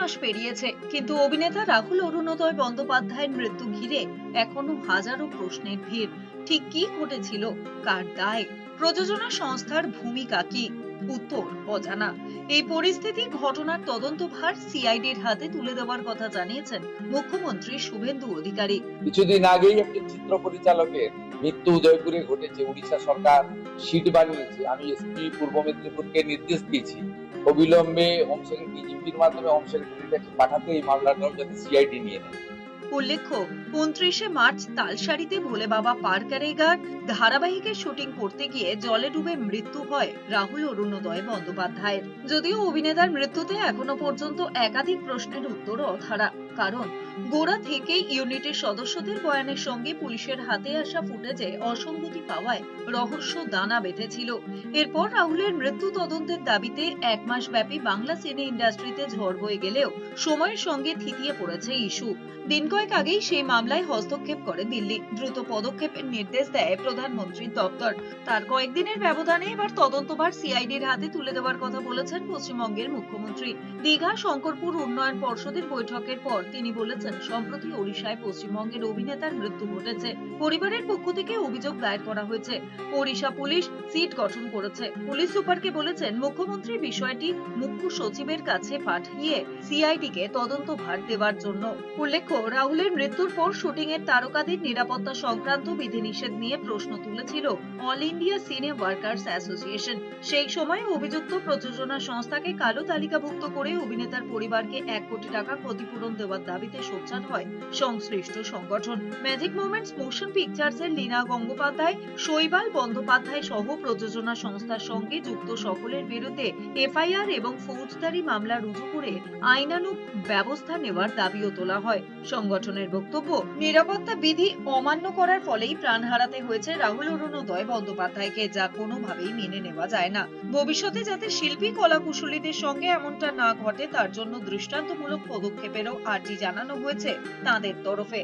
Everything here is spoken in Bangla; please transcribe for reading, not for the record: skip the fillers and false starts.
মাস পেরিয়েছে, কিন্তু অভিনেতা রাহুল অরুণোদয় বন্দ্যোপাধ্যায়ের মৃত্যু ঘিরে এখনো হাজারো প্রশ্নের ভিড়। ঠিক কি ঘটেছিল, কার দায়, প্রযোজনা সংস্থার ভূমিকা কি? উত্তর অজানা। এই পরিস্থিতি ঘটনার তদন্তভার সিআইডির হাতে তুলে দেওয়ার কথা জানিয়েছেন মুখ্যমন্ত্রী শুভেন্দু অধিকারী। কিছুদিন আগেই একটি চিত্র পরিচালকের মৃত্যু উদয়পুরে ঘটেছে। উড়িষ্যা সরকার সিট বানিয়েছে। আমি এসপি পূর্ব মেদিনীপুরকে নির্দেশ দিয়েছি অবিলম্বে হোম সেক্রেটারি ডিজিপির মাধ্যমে হোম সেক্রেটারির কাছে পাঠাতে এই মামলাটাও যাতে সিআইডি নিয়ে নেয়। উল্লেখ্য, ২৯শে মার্চ তালসারীতে ভোলে বাবা পার করেগার ধারাবাহিকের শুটিং করতে গিয়ে জলে ডুবে মৃত্যু হয় রাহুল অরুণোদয় বন্দ্যোপাধ্যায়ের। যদিও অভিনেতার মৃত্যুতে এখনো পর্যন্ত একাধিক প্রশ্নের উত্তর অধারা, কারণ গোড়া থেকেই ইউনিটের সদস্যদের বয়ানের সঙ্গে পুলিশের হাতে আসা ফুটেজে অসঙ্গতি পাওয়ায় রহস্য দানা বেঁধেছিল। এরপর রাহুলের মৃত্যু তদন্তের দাবিতে ১ মাস ব্যাপী বাংলা সিনে ইন্ডাস্ট্রিতে ঝড় বয়ে গেলেও সময়ের সঙ্গে থিতিয়ে পড়েছে ইস্যু। দিন কয়েক আগেই সেই মামলায় হস্তক্ষেপ করে দিল্লি। দ্রুত পদক্ষেপের নির্দেশ দেয় প্রধানমন্ত্রীর দপ্তর। তার কয়েকদিনের ব্যবধানে এবার তদন্তভার সিআইডির হাতে তুলে দেওয়ার কথা বলেছেন পশ্চিমবঙ্গের মুখ্যমন্ত্রী। দীঘা শঙ্করপুর উন্নয়ন পর্ষদের বৈঠকের পর তিনি বলেছেন, সম্প্রতি ওড়িশায় পশ্চিমবঙ্গের অভিনেতার মৃত্যু ঘটেছে। পরিবারের পক্ষ থেকে অভিযোগ দায়ের করা হয়েছে। ওড়িশা পুলিশ সিট গঠন করেছে। পুলিশ সুপারকে বলেছেন মুখ্যমন্ত্রী বিষয়টি মুখ্য সচিবের কাছে পাঠিয়ে সিআইডিকে তদন্তভার দেওয়ার জন্য। উল্লেখ্য, রাহুলের মৃত্যুর পর শুটিং এর তারকাদের নিরাপত্তা সংক্রান্ত বিধিনিষেধ নিয়ে প্রশ্ন তুলেছিল অল ইন্ডিয়া সিনে ওয়ার্কার্স অ্যাসোসিয়েশন। সেই সময় অভিযুক্ত প্রযোজনা সংস্থাকে কালো তালিকাভুক্ত করে অভিনেতার পরিবারকে ১ কোটি টাকা ক্ষতিপূরণ দেওয়ার দাবিতে সোচ্চার হয় সংশ্লিষ্ট সংগঠন। ম্যাজিক মোমেন্টস মোশন পিকচার্স এর লীনা গঙ্গোপাধ্যায়, শৈবাল বন্দ্যোপাধ্যায় সহ প্রযোজনা সংস্থার সঙ্গে যুক্ত সকলের বিরুদ্ধে এফআইআর এবং ফৌজদারি মামলা রুজু করে আইনানুগ ব্যবস্থা নেওয়ার দাবিও তোলা হয়। সংগঠনের বক্তব্য, নিরাপত্তা বিধি অমান্য করার ফলেই প্রাণ হারাতে হয়েছে রাহুল অরুণোদয় বন্দ্যোপাধ্যায়কে, যা কোনোভাবেই মেনে নেওয়া যায় না। ভবিষ্যতে যাতে শিল্পী কলাকুশলীদের সঙ্গে এমনটা না ঘটে তার জন্য দৃষ্টান্তমূলক পদক্ষেপেরও আর্জি জানানো হয়েছে তাঁদের তরফে।